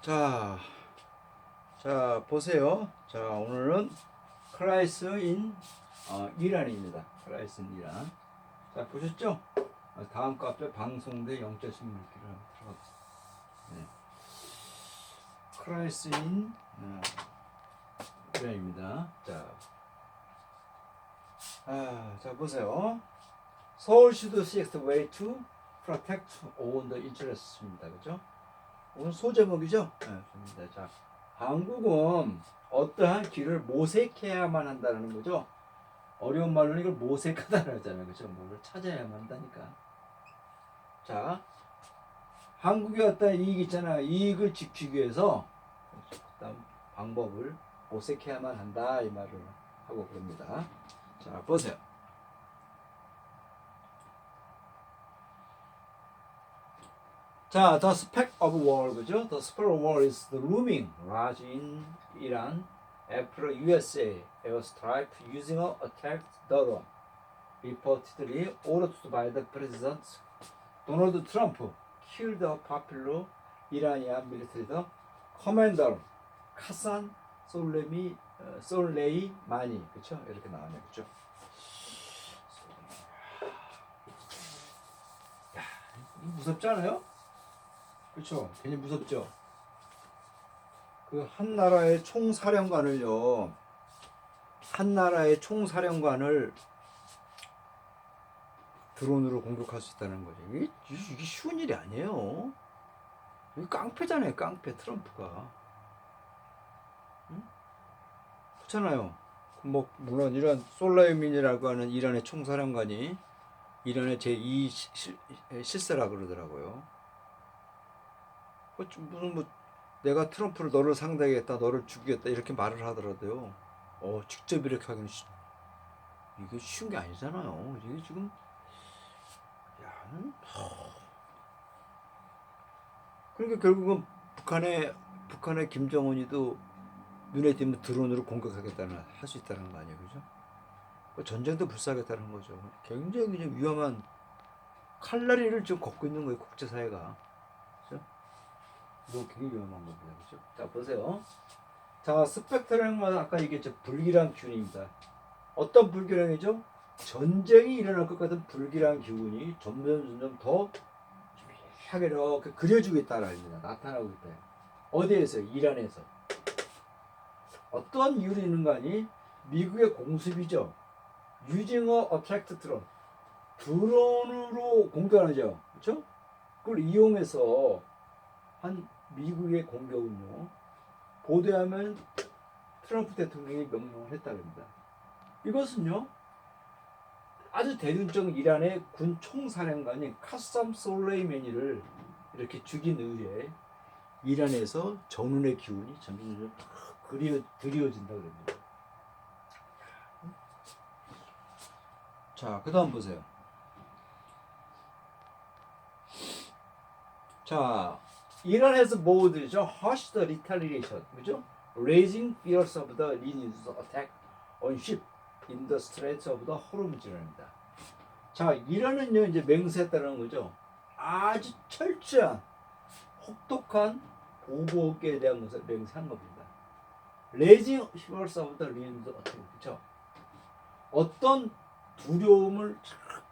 자, 보세요. 자, 오늘은 크라이스 인 이란입니다. 크라이스 인 이란. 자, 보셨죠? 다음 거 앞에 방송대 0.16km 들어가겠습니다. 네. 크라이스 인 이란입니다. 자, 보세요. 서울시도 seeks way to protect all the interests입니다. 그죠? 오늘 소제목이죠? 네, 자, 한국은 어떠한 길을 모색해야만 한다는 거죠. 어려운 말로는 이걸 모색하다는 하잖아요. 그죠? 뭐를 찾아야만 한다니까. 자, 한국의 어떤 이익 있잖아요. 이익을 지키기 위해서 그다음 방법을 모색해야만 한다 이 말을 하고 그럽니다. 자, 보세요. 자, the spec of war, 그죠? The spec of war is the looming large in Iran after USA airstrike using a attack drone reportedly ordered by the President Donald Trump killed a popular Iranian military commander 카산 솔레이마니, 그렇죠? 이렇게 나오네요, 그렇죠? 야, 무섭지 않아요? 그렇죠? 괜히 무섭죠? 그 한 나라의 총사령관을요, 한 나라의 총사령관을 드론으로 공격할 수 있다는 거죠. 이게 쉬운 일이 아니에요. 이게 깡패잖아요, 깡패 트럼프가. 응? 그렇잖아요. 뭐 물론 이런 솔라이민이라고 하는 이란의 총사령관이 이란의 제2 실세라 그러더라고요. 무슨 뭐 내가 트럼프를 너를 상대하겠다, 너를 죽이겠다 이렇게 말을 하더라도요. 직접 이렇게 하기는 이게 쉬운 게 아니잖아요. 이게 지금 그러니까 결국은 북한의 김정은이도 눈에 띄면 드론으로 공격하겠다는 할 수 있다는 거 아니에요, 그죠? 전쟁도 불사하겠다는 거죠. 굉장히 그냥 위험한 칼날리를 지금 걷고 있는 거예요, 국제사회가. 그죠? 이거 굉장히 위험한 겁니다, 그죠? 자, 보세요. 자, 스펙트럼은 아까 얘기했죠, 불길한 기운입니다. 어떤 불길함이죠? 전쟁이 일어날 것 같은 불길한 기운이 점점 더 희미하게 이렇게 그려지고 있다는 겁니다. 나타나고 있다. 어디에서? 이란에서. 어떤 이유로 있는가 하니 미국의 공습이죠. Using a attack drone. 드론으로 공격하죠. 그렇죠? 그걸 이용해서 한 미국의 공격은요. 보도하면 트럼프 대통령이 명령을 했다고 합니다. 이것은요. 아주 대중적 이란의 군 총사령관인 카삼 솔레이마니를 이렇게 죽인 이후에 이란에서 정론의 기운이 점점 드리워진다 그럽니다. 자, 그 다음 보세요. 자, 이란에서 뭐들죠? Hush the retaliation, 그죠? Raising fears of the renewed attack on ship in the Straits of the Hormuz입니다. 자, 이란은요 이제 맹세했다는 거죠. 아주 철저한 혹독한 보복에 대한 것을 맹세한 겁니다. Raising fears of the renewed attack, 그렇죠? 어떤 두려움을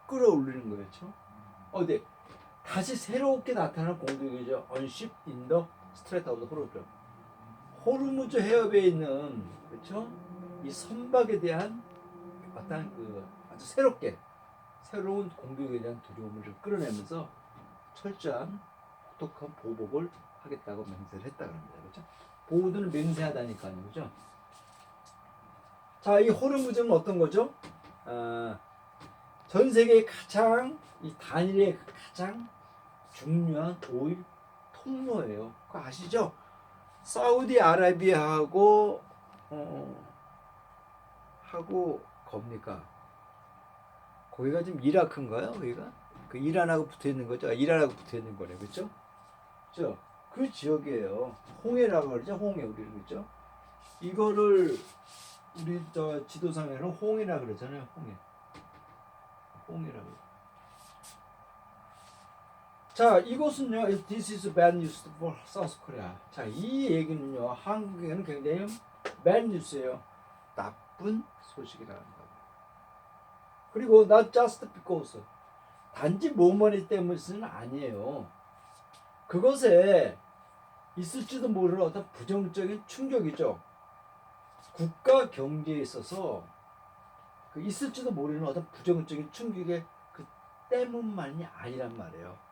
끌어올리는 거였죠. 네. 다시 새롭게 나타난 공격이죠. On-ship in the Strait of Hormuz. 호르무즈 해협에 있는, 그렇죠? 이 선박에 대한 어떤 아주 새로운 공격에 대한 두려움을 끌어내면서 철저한 혹독한 보복을 하겠다고 맹세를 했다고 합니다. 그렇죠? 보호들은 맹세하다니까요. 그렇죠? 자, 이 호르무즈는 어떤 거죠? 전 세계의 이 단일의 가장 중요한 오일 통로예요. 그거 아시죠? 사우디아라비아하고 겁니까? 거기가 지금 이라크인가요? 거기가 그 이란하고 붙어 있는 거죠. 이란하고 붙어 있는 거네, 그렇죠? 그렇죠? 그 지역이에요. 홍해라고 그러죠. 홍해 우리 그렇죠? 이거를 우리 지도상에는 홍해라 그러잖아요. 홍해라고. 자, 이것은요, this is bad news for South Korea. 자, 이 얘기는요, 한국에는 굉장히 bad news예요. 나쁜 소식이라는 거. 그리고 not just because. 단지 뭐뭐니 때문은 아니에요. 그것에 있을지도 모르는 어떤 부정적인 충격이죠. 국가 경제에 있어서 그 있을지도 모르는 어떤 부정적인 충격의 그 때문만이 아니란 말이에요.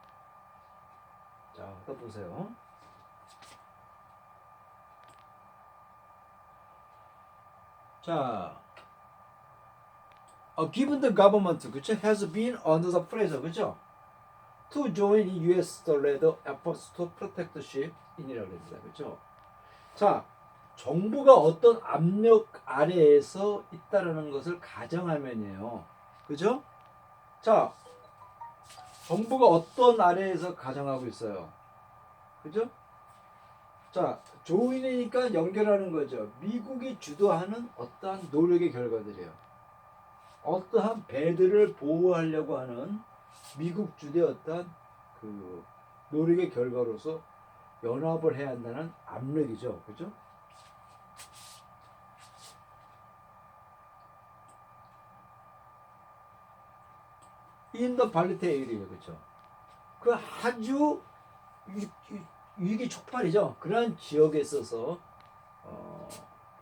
자, 또 보세요. 자, given the government, 그쵸, has been under the pressure, 그쵸, to join U.S. led efforts to protect the ship in이라고 합니다, 그쵸. 자, 정부가 어떤 압력 아래에서 있다라는 것을 가정하면요, 그죠? 자, 정부가 어떤 아래에서 가정하고 있어요, 그죠? 자, 조인이니까 연결하는 거죠. 미국이 주도하는 어떠한 노력의 결과들이에요. 어떠한 배들을 보호하려고 하는 미국 주도의 어떠한 그 노력의 결과로서 연합을 해야 한다는 압력이죠, 그죠? 인더 발리테일이에요, 그죠? 그 아주 위기 촉발이죠. 그러한 지역에 있어서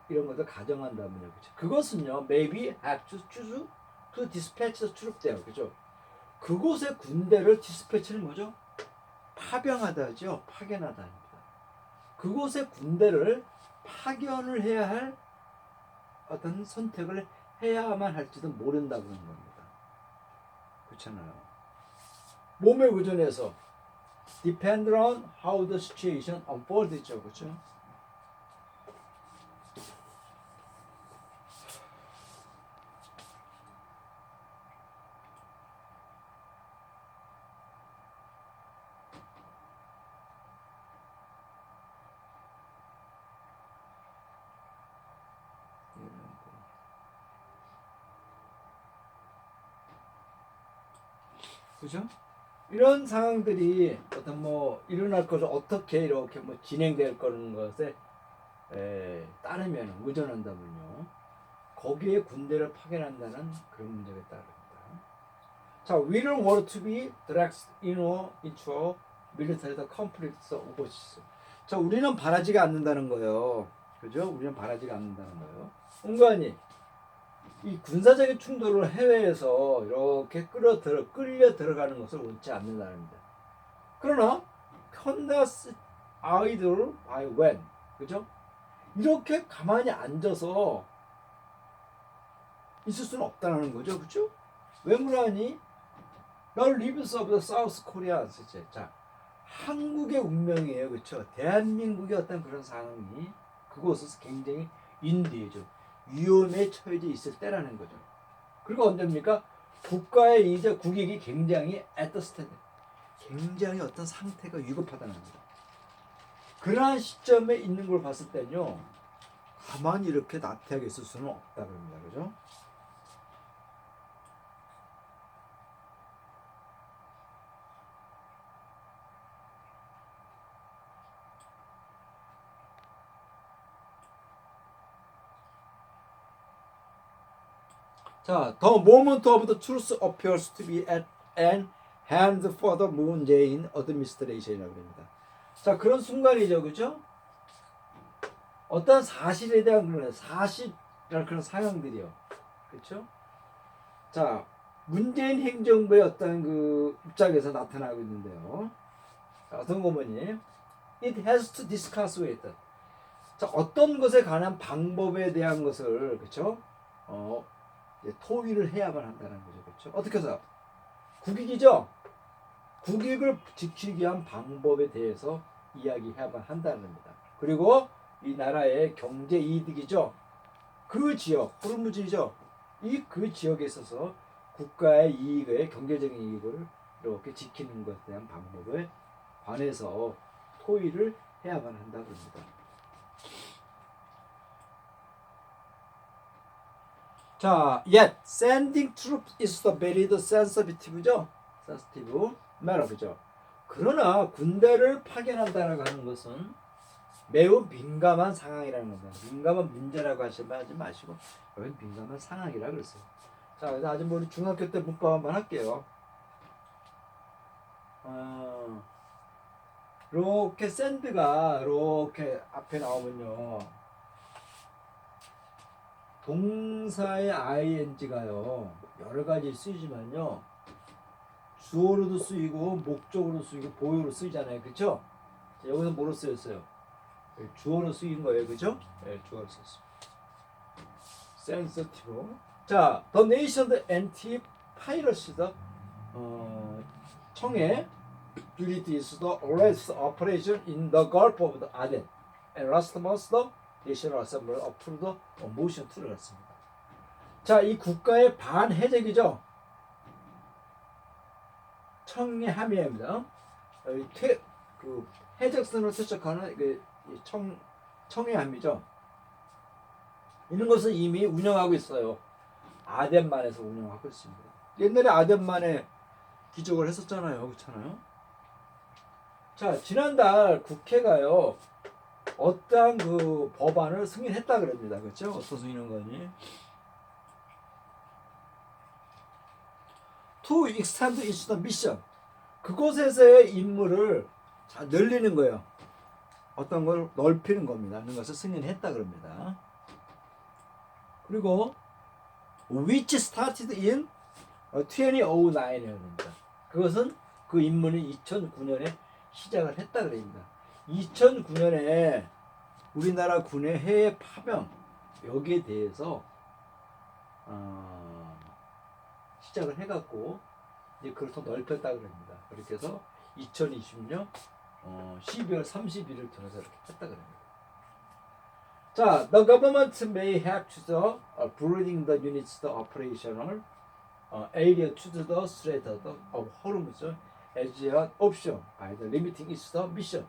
이런 것을 가정한다면요, 그죠? 그것은요, maybe have to choose to dispatch the troops there, 그죠? 그곳의 군대를 디스패치는 뭐죠? 파병하다죠, 파견하다입니다. 그곳의 군대를 파견을 해야 할 어떤 선택을 해야만 할지도 모른다 그런 겁니다. 그렇잖아요. 몸에 의존해서 depend on how the situation unfolds죠, 그렇죠? 그죠? 이런 상황들이 어떤 뭐 일어날 것을 어떻게 이렇게 뭐 진행될 거는 것에 따르면 의존한다면요, 거기에 군대를 파견한다는 그런 문제가 따릅니다. 자, we don't want to be dragged into a military conflict overseas. 자, 우리는 바라지가 않는다는 거예요. 그죠? 우리는 바라지가 않는다는 거예요. 은관이 이 군사적인 충돌을 해외에서 이렇게 끌려 들어가는 것을 원치 않는다는 겁니다. 그러나 conduct either by when, 그죠? 이렇게 가만히 앉아서 있을 수는 없다는 거죠, 그죠? 왜 그러니? The lives of the South Koreans. 자, 한국의 운명이에요, 그렇죠? 대한민국의 어떤 그런 상황이 그곳에서 굉장히 인디죠, 위험에 처해져 있을 때라는 거죠. 그리고 언제입니까? 국가의 이제 국익이 굉장히 at the stand, 굉장히 어떤 상태가 위급하다는 겁니다. 그러한 시점에 있는 걸 봤을 때는요, 가만히 이렇게 나태하게 있을 수는 없다 그럽니다, 그죠? 자, the moment of the truth appears to be at an hand for the Moon Jae-in administration이라고 합니다. 자, 그런 순간이죠, 그죠? 어떤 사실에 대한 그런 사실이라는 그런 상황들이요, 그렇죠? 자, 문재인 행정부의 어떤 그 입장에서 나타나고 있는데요. 자, 어떤 거뭐니? It has to discuss with. 자, 어떤 것에 관한 방법에 대한 것을, 그렇죠? 토의를 해야만 한다는 거죠, 그렇죠? 어떻게 해서 국익이죠. 국익을 지키기 위한 방법에 대해서 이야기해야만 한다는 겁니다. 그리고 이 나라의 경제 이득이죠. 그 지역, 호르무즈이죠. 그 지역에 있어서 국가의 이익을, 경제적인 이익을 이렇게 지키는 것에 대한 방법에 관해서 토의를 해야만 한다 그럽니다. 자, yet sending troops is the very sensitive죠. sensitive matter, 그죠? 그러나 군대를 파견한다라고 하는 것은 매우 민감한 상황이라는 겁니다. 민감한 문제라고 하지 마시고 여기 민감한 상황이라고 그랬어요. 자, 그래서 아직 우리 중학교 때 문법 한번 할게요. 이렇게 샌드가 이렇게 앞에 나오면요. 동사의 ing가요. 여러 가지 쓰이지만요. 주어로도 쓰이고 목적으로 쓰이고 보여로 쓰이잖아요. 그렇죠? 여기서 뭐로 쓰였어요? 주어로 쓰인 거예요. 그죠? 네, 주어로 쓰였어요. sensitive. 자, the nation's anti-piracy 청해 duty is the arrest operation in the Gulf of Aden and last month the National Assembly approved a motion to를 했습니다. 자, 이 국가의 반해적이죠. 청해함이입니다. 그 해적선을 투척하는 그 청해함이죠. 이런 것을 이미 운영하고 있어요. 아덴만에서 운영하고 있습니다. 옛날에 아덴만에 기적을 했었잖아요. 그렇잖아요. 자, 지난달 국회가요. 어떠한 그 법안을 승인했다 그럽니다. 그렇죠? 어떤 승인한 거니? To extend its mission. 그곳에서의 임무를 늘리는 거예요. 어떤 걸 넓히는 겁니다. 하는 것을 승인했다 그럽니다. 그리고 which started in 2009년입니다. 그것은 그 임무는 2009년에 시작을 했다 그럽니다. 2009년에 우리나라 군의 해외 파병 여기에 대해서 시작을 해갖고 이제 그걸 더 넓혔다 그럽니다. 그렇게 해서 2020년 12월 30일을 통해서 이렇게 했다 그럽니다. 자, the government may have to the bringing the units the operational area to the Strait of Hormuz as an option by the limiting its mission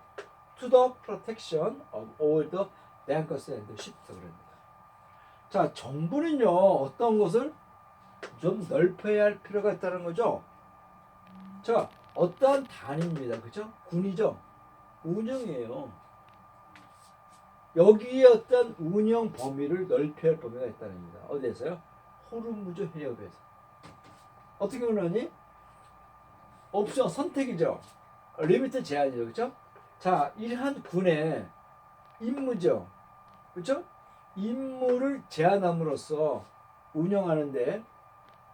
to the protection of all the tankers and ships 그럽니다. 자, 정부는요 어떤 것을 좀 넓혀야 할 필요가 있다는 거죠. 자, 어떠한 단위입니다. 그죠? 군이죠. 운영이에요. 여기에 어떤 운영 범위를 넓혀야 할 범위가 있다는 겁니다. 어디에서요? 호르무즈 해협에서. 어떻게 운영하니? 옵션 선택이죠. 리미트 제한이죠. 그렇죠? 자, 이러한 군의 임무죠. 그렇죠? 임무를 제한함으로써 운영하는데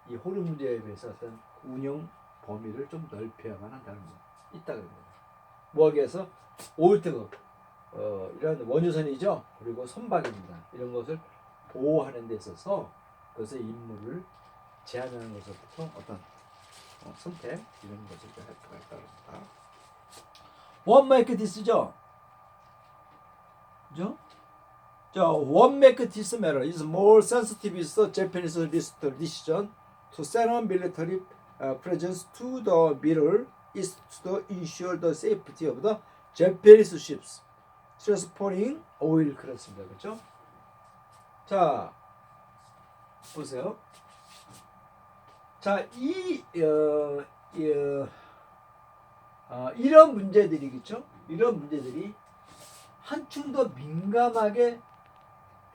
이 호르무즈 해협에서 어떤 운영 범위를 좀 넓혀야만 한다는 거 있다 그럽니다. 뭐하기 위해서? 올트급 이런 원유선이죠. 그리고 선박입니다. 이런 것을 보호하는 데 있어서 그것의 임무를 제한하는 것부터 어떤 선택 이런 것을 할 필요가 있다고 합니다. What make this죠? 그죠? 자, what make this matter is more sensitive is the Japanese decision to send a military presence to the Middle East to ensure the safety of the Japanese ships transporting oil 그렇습니다. 그렇죠? 자, 보세요. 자, 이런 문제들이겠죠? 이런 문제들이 한층 더 민감하게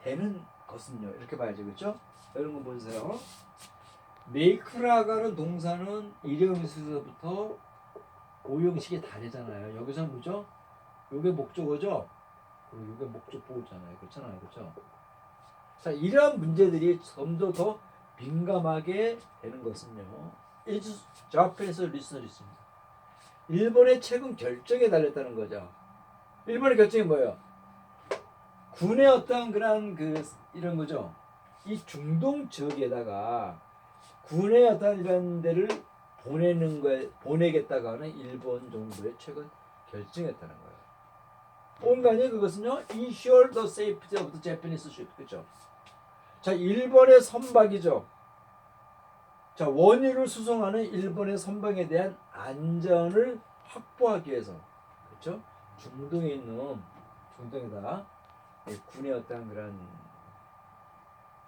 되는 것은요. 이렇게 봐야죠. 그렇죠? 이런 거 보세요. 메이크라고 하는 동사는 일형식에서부터 오형식이 다르잖아요. 여기서 뭐죠? 요게 목적어죠? 그리고 요게 목적 보호잖아요. 그렇잖아요. 그렇죠? 자, 이러한 문제들이 점점 더 민감하게 되는 것은요. 자판에서 리스너리 있습니다. 일본의 최근 결정에 달렸다는 거죠. 일본의 결정이 뭐예요? 군의 어떤 그런 이런 거죠. 이 중동 지역에다가 군의 어떤 이런 데를 보내겠다고 하는 일본 정부의 최근 결정했다는 거예요. 온간이 그것은요, ensure the safety of the Japanese ship, 그렇죠? 자, 일본의 선박이죠. 자, 원유를 수송하는 일본의 선박에 대한 안전을 확보하기 위해서, 그렇죠? 중동에 있는 중동에다 군의 어떤 그런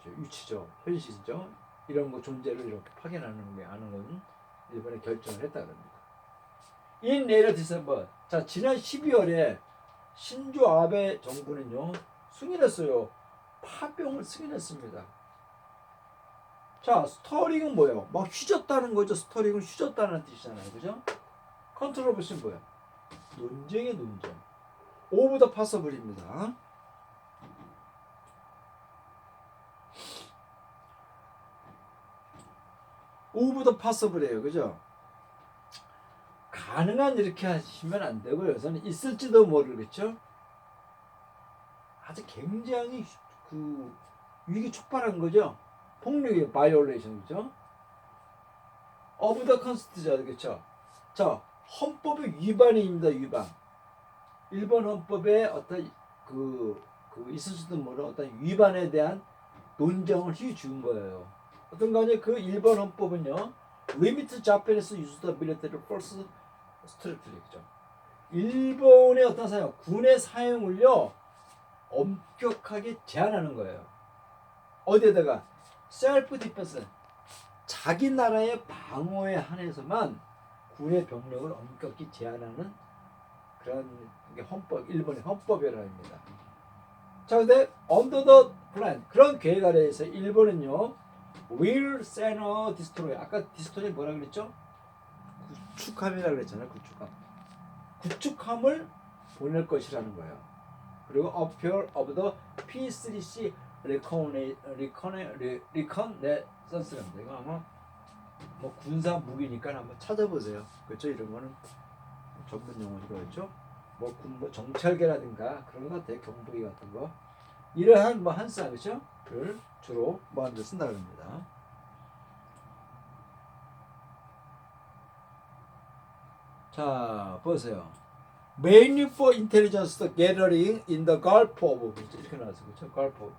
위치죠, 현실이죠. 이런 거 존재를 이렇게 파견하는 게 아는 건 일본에 결정을 했다 그럽니다. In later December. 자, 지난 12월에 신조 아베 정부는요 승인했어요. 파병을 승인했습니다. 자, 스터링은 뭐예요? 막 휘졌다는 거죠. 스터링은 휘졌다는 뜻이잖아요, 그죠? 컨트로버시는 뭐예요? 논쟁의 논쟁. 오브 더 파서블입니다. 오브 더 파서블이에요, 그죠? 가능한 이렇게 하시면 안 되고요. 저는 있을지도 모르겠죠. 아주 굉장히 그 위기 촉발한 거죠. 폭력의 바이올레이션이죠. 오브 더 컨스티죠, 그렇죠? 자, 헌법의 위반입니다, 위반. 일본 헌법에 어떤 그 있을지도 모르는 어떤 위반에 대한 논쟁을 휘준 거예요. 어떤 거냐, 그 일본 헌법은요, limit Japanese use the military force strictly, 그죠? 일본의 어떤 사용, 군의 사용을요 엄격하게 제한하는 거예요. 어디에다가 셀프 디펜스, 자기 나라의 방어에 한해서만 군의 병력을 엄격히 제한하는 그런 게 헌법, 일본의 헌법이랍니다. 자, 근데 under the plan, 그런 계획 아래에서 일본은요 will send a destroyer. 아까 디스토리 뭐라 그랬죠? 구축함이라고 그랬잖아요. 구축함을 보낼 것이라는 거예요. 그리고 appeal of the P3C reconnaissance랍니다. 이거 아마 뭐 군사 무기니까 한번 찾아보세요. 그렇죠? 이런 거는 전문 용어죠. 뭐 정찰계라든가 그런 것 같아요. 경보기 같은 거. 이러한 뭐 한사, 그렇죠? 를 주로 뭐하는 데 쓴다 그럽니다. 자, 보세요. Mainly for intelligence gathering in the Gulf of, 이렇게 나왔어요, 그렇죠? Gulf of.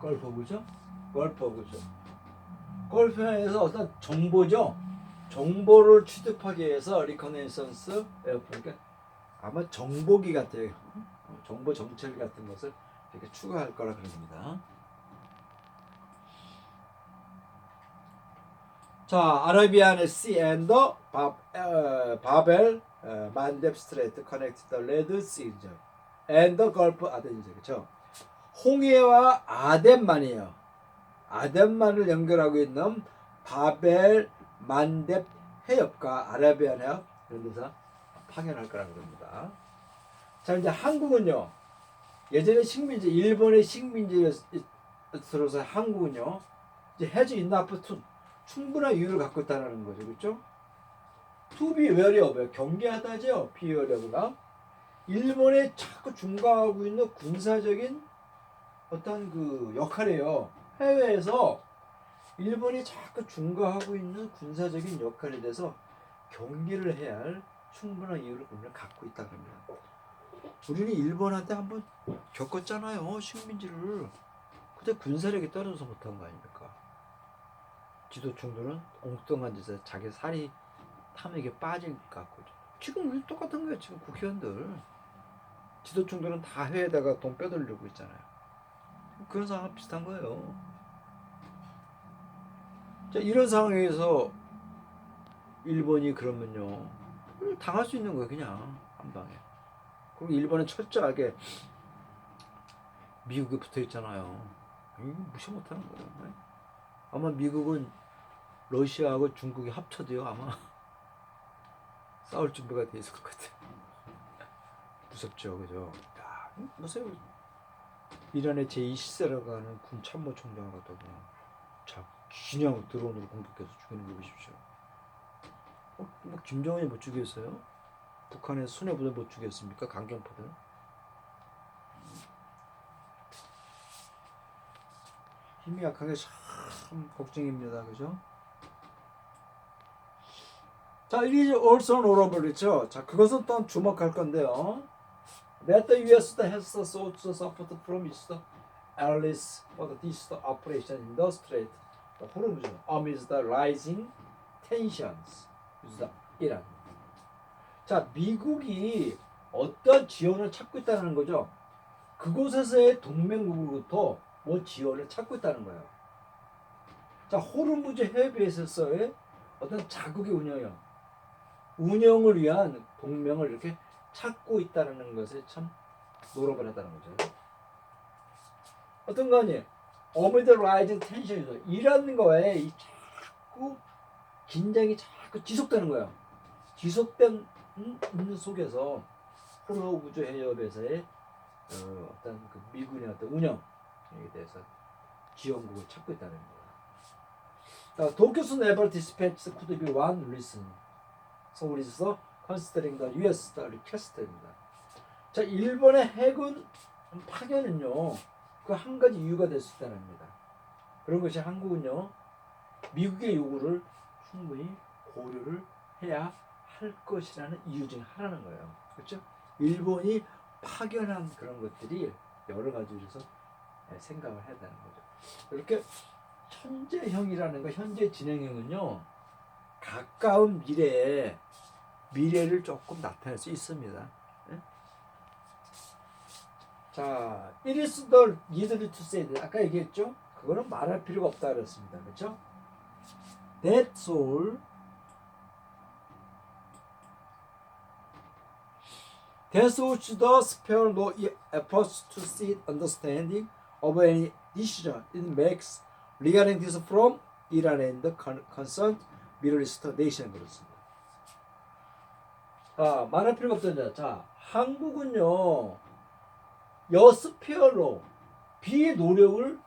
걸프오브죠? 걸프오브죠. 걸프에서 어떤 정보죠. 정보를 취득하기 위해서 리커네이선스 그러니까 아마 정보기 같아요. 정보 정찰 같은 것을 이렇게 추가할 거라 그럽니다. 자, 아라비안 Sea and the 바벨 만뎁 스트레이트 connect the Red Sea and the Gulf Aden이죠, 그렇죠? 홍해와 아덴만이에요. 아덴만을 연결하고 있는 바벨 만뎁 해협과 아라비안 해협 이런 데서 파견할 거라고 합니다. 자, 이제 한국은요. 예전에 식민지, 일본의 식민지로서 한국은요. 이제 해주 인나프 충분한 이유를 갖고 있다는 거죠, 그렇죠? To be wary of, 경계하다죠. be wary of가 일본에 자꾸 중과하고 있는 군사적인 어떤 그 역할이에요. 해외에서 일본이 자꾸 중과하고 있는 군사적인 역할에 대해서 경계를 해야 할 충분한 이유를 우리는 갖고 있다 그럽니다. 우리는 일본한테 한번 겪었잖아요, 식민지를. 그때 군사력이 떨어져서 못한 거 아닙니까? 지도층들은 엉뚱한 짓에 자기 살이 탐욕에 빠질 것 같고. 지금 우리 똑같은 거예요. 지금 국회의원들 지도층들은 다 해외에다가 돈 빼돌리고 있잖아요. 그런 상황 비슷한 거예요. 자, 이런 상황에서 일본이 그러면요 당할 수 있는 거예요. 그냥 한 방에. 그리고 일본은 철저하게 미국에 붙어 있잖아요. 무시 못하는 거예요. 아마 미국은 러시아하고 중국이 합쳐도요 아마 싸울 준비가 돼 있을 것 같아요. 무섭죠, 그죠? 야, 보세요. 이란의 제2시세라고 하는 군 참모총장을 갖다가 자 그냥 드론으로 공격해서 죽이는 거 보십시오. 뭐 김정은이 못 죽였어요? 북한의 수뇌부대 못 죽였습니까? 강경파들. 힘이 약한 게 참 걱정입니다, 그죠? 자, 이게 also notable, 그렇죠? 자, 그것은 또 주목할 건데요. That the U.S. has sought support from its allies for this operation in the Strait, the Hormuz, amidst the rising tensions with Iran. 자, 미국이 어떤 지원을 찾고 있다는 거죠. 그곳에서의 동맹국으로부터 지원을 찾고 있다는 거예요. 자, 호르무즈 해협에서의 어떤 자국의 운영을 위한 동맹을 이렇게 찾고 있다는 것에 참 노력을 했다는 거죠. 어떤 거 아니에요? Amid rising tension이죠. 이런 거에 이 자꾸 긴장이 자꾸 지속되는 거예요. 지속된 있는 속에서 호르무즈 해협에서의 어떤 그 미군의 어떤 운영에 대해서 지원국을 찾고 있다는 거예요. 도쿄스 never dispatched could be one reason. So it is considering the U.S. request입니다. 자, 일본의 해군 파견은요, 그 한 가지 이유가 될 수 있다는 겁니다. 그런 것이 한국은요, 미국의 요구를 충분히 고려를 해야 할 것이라는 이유 중에 하나는 거예요. 그렇죠? 일본이 파견한 그런 것들이 여러 가지로서 생각을 해야 되는 거죠. 이렇게 현재형이라는 거, 현재 진행형은요, 가까운 미래를 조금 나타낼 수 있습니다. 네? 자, it is the needed to say that. 아까 얘기했죠? 그거는 말할 필요가 없다 그랬습니다. 그렇죠? That's all. That's all should spare no efforts to seek understanding of any decision it makes regarding this from Iran and the concerned Middle East nation. 그렇습니다. 말할 필요가 없던데. 자, 한국은요, 여스페어로 비의 노력을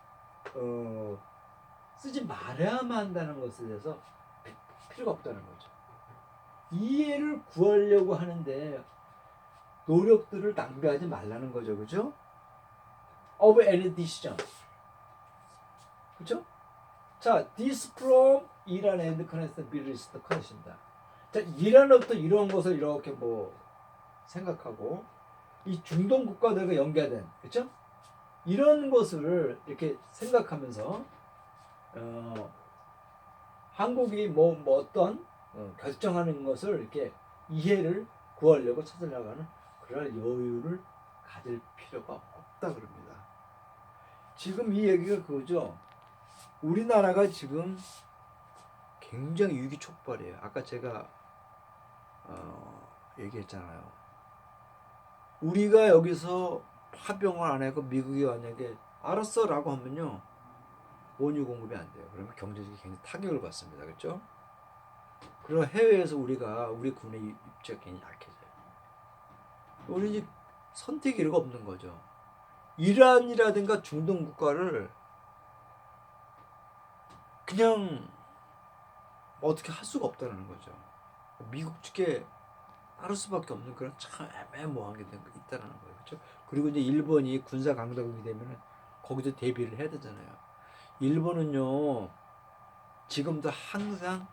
쓰지 말아야만 한다는 것에 대해서 필요가 없다는 거죠. 이해를 구하려고 하는데 노력들을 낭비하지 말라는 거죠. 그죠? Of any decision. 그죠? 자, this from Iran and connected Middle East connection입니다. 자, 이란으로부터 이런 것을 이렇게 뭐 생각하고 이 중동 국가들과 연계된, 그렇죠? 이런 것을 이렇게 생각하면서 한국이 뭐 어떤 결정하는 것을 이렇게 이해를 구하려고 찾으려고 그럴 여유를 가질 필요가 없다 그럽니다. 지금 이 얘기가 그거죠. 우리나라가 지금 굉장히 위기 촉발이에요. 아까 제가 얘기했잖아요. 우리가 여기서 파병을 안 하고 미국이 만약에 알았어 라고 하면요, 원유 공급이 안 돼요. 그러면 경제적인 굉장히 타격을 받습니다. 그렇죠? 그리고 해외에서 우리 군의 입지가 굉장히 약해져요. 우리 이제 선택이 이유가 없는 거죠. 이란이라든가 중동 국가를 그냥 어떻게 할 수가 없다는 거죠. 미국 측에 따를 수밖에 없는 그런 참 애매모호한 게 있다는 거예요. 그렇죠? 그리고 이제 일본이 군사 강대국이 되면 거기서 대비를 해야 되잖아요. 일본은요, 지금도 항상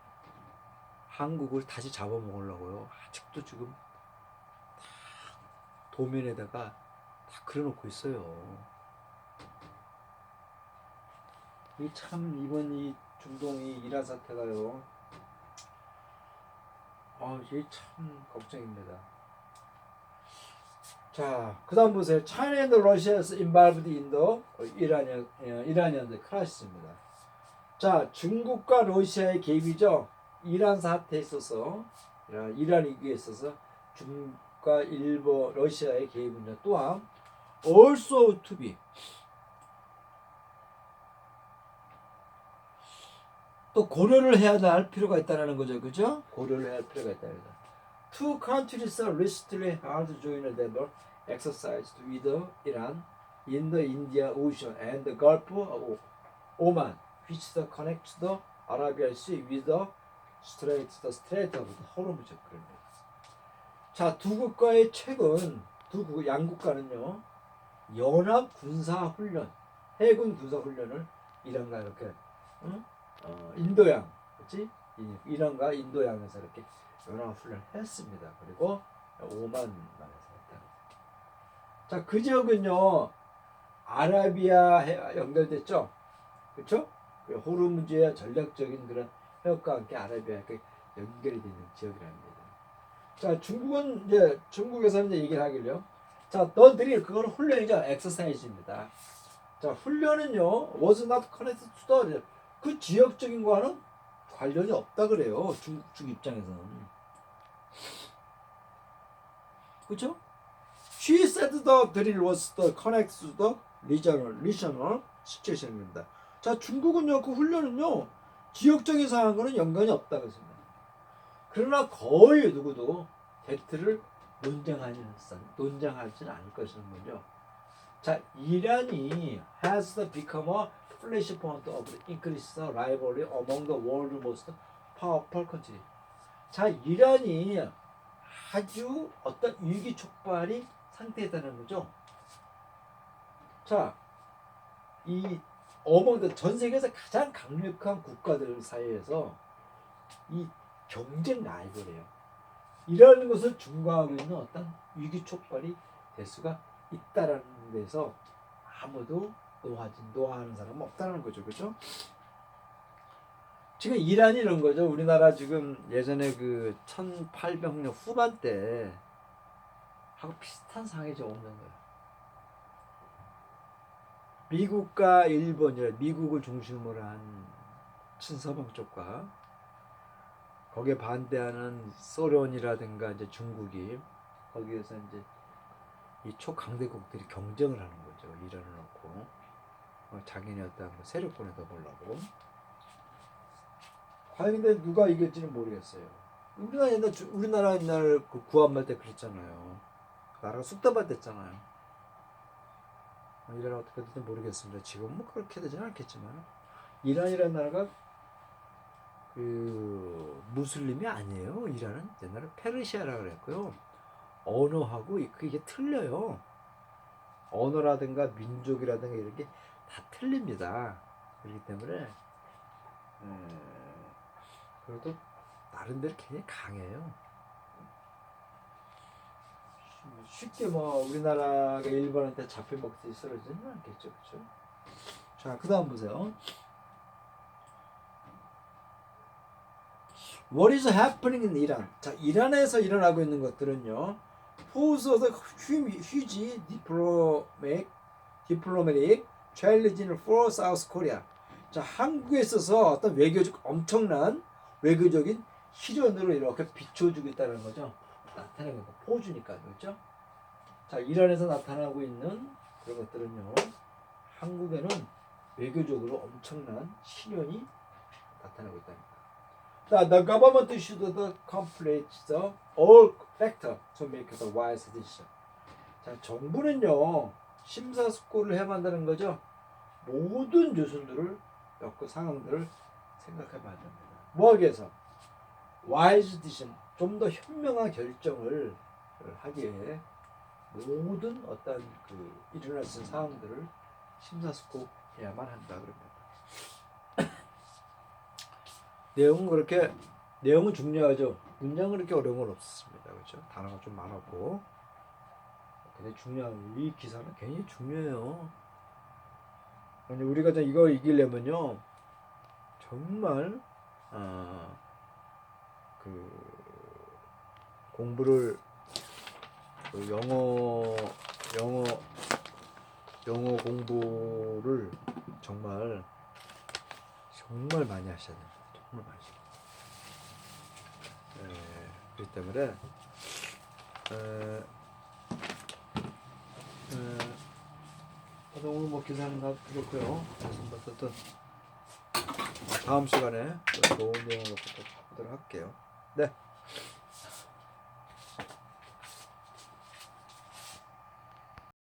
한국을 다시 잡아먹으려고요. 아직도 지금 다 도면에다가 다 그려놓고 있어요. 이 참 이번 이 중동이 이란 사태가요, 이게 참 걱정입니다. 자, 그 다음 보세요. China and Russia's involved in the Iranian crisis.입니다. 자, 중국과 러시아의 개입이죠. 이란 사태에 있어서, 이란 위기에 있어서 중국과 러시아의 개입은요, 또한 also to be, 또 고려를 해야 할 필요가 있다는 거죠. 그죠? 고려를 해야 할 필요가 있다는 거죠. Two countries are recently held joint endeavor exercised with Iran in the Indian Ocean and the Gulf of Oman, which connects the Arabian Sea with the Strait of Hormuz. 자, 양국가는요, 연합 군사 훈련, 해군 군사 훈련을 이란과 이렇게 인도양, 그렇지? 이란과 인도양에서 이렇게 연합 훈련을 했습니다. 그리고 오만만에서 했다. 자, 그 지역은요, 아라비아 연결됐죠, 그렇죠? 호르무즈의 전략적인 그런 해역과 함께 아라비아가 연결이 되는 지역이랍니다. 자, 중국에서는 이제 얘기를 하길요. 자, 너들이 그거는 훈련이죠, 엑서사이즈입니다. 자, 훈련은요, was not connected to the 그 지역적인 거와는 관련이 없다 그래요. 중국 측 입장에서는. 그렇죠? She said the drill was the connected to the regional situation입니다. 자, 중국은요, 그 훈련은요, 지역적인 상황과는 연관이 없다 그랬습니다. 그러나 거의 누구도 팩트를 논쟁하지는 않을 것이라는 거죠. 자, 이란이 has become a flashpoint of the increased rivalry among the world's most powerful country. 자, 이란이 아주 어떤 위기 촉발이 상태에 있다는 거죠. 자, 이 전 세계에서 가장 강력한 국가들 사이에서 이 경쟁 라이벌이에요. 이런 것을 중과하고 있는 어떤 위기 촉발이 될 수가 있다라는 데서 아무도 노하는 사람은 없다는 거죠, 그렇죠? 지금 이란이 이런 거죠. 우리나라 지금 예전에 그 1800년 후반때 하고 비슷한 상황이 좀 오는 거예요. 미국과 일본이 미국을 중심으로 한 친서방 쪽과 거기에 반대하는 소련이라든가 이제 중국이 거기에서 이제 이 초강대국들이 경쟁을 하는 거죠. 이란을 놓고 자기네 어떤 세력권에 더 보려고. 과연 근데 누가 이길지는 모르겠어요. 우리나라 옛날 그 구한말 때 그랬잖아요. 나라가 쑥대밭 됐잖아요. 이란 어떻게 될지 모르겠습니다. 지금 뭐 그렇게 되지는 않겠지만 이란이라는 나라가 그 무슬림이 아니에요. 이란은 옛날에 페르시아라고 그랬고요. 언어하고 그게 틀려요. 언어라든가 민족이라든가 이런 게 다 틀립니다. 그렇기 때문에 그래도 나름대로 굉장히 강해요. 쉽게 뭐 우리나라가 일본한테 잡혀먹듯이 쓰러지는 않겠죠, 그렇죠? 자, 그다음 보세요. What is happening in Iran? 자, 이란에서 일어나고 있는 것들은요. Pose the huge diplomatic challenge for South Korea. 자, 한국에 있어서 어떤 엄청난 외교적인 시련으로 이렇게 비춰주고 있다는 거죠. 나타내는 거 포주니까 그렇죠? 자, 이란에서 나타나고 있는 그런 것들은요. 한국에는 외교적으로 엄청난 시련이 나타나고 있다는 거. The government should complete the all factor to make the wise decision. 자, 정부는요 심사숙고를 해야 한다는 거죠. 모든 요소들을 상황들을 생각해봐야 됩니다. 뭐하기 위해서? wise decision, 좀 더 현명한 결정을 하기에 모든 어떤 그 일어날 수 있는 상황들을 심사숙고해야만 한다 그럽니다. 내용은 중요하죠. 문장은 그렇게 어려운 건 없습니다. 그렇죠? 단어가 좀 많았고 굉장히 중요한 이 기사는 굉장히 중요해요. 근데 우리가 이거 이기려면요 정말 그 공부를 그 영어 공부를 정말 많이 하셔야 됩니다. 정말 많이. 그렇기 때문에 오늘 뭐 기사는 다 그렇고요. 어쨌든 다음 시간에 좋은 내용으로 보도록 할게요. 네.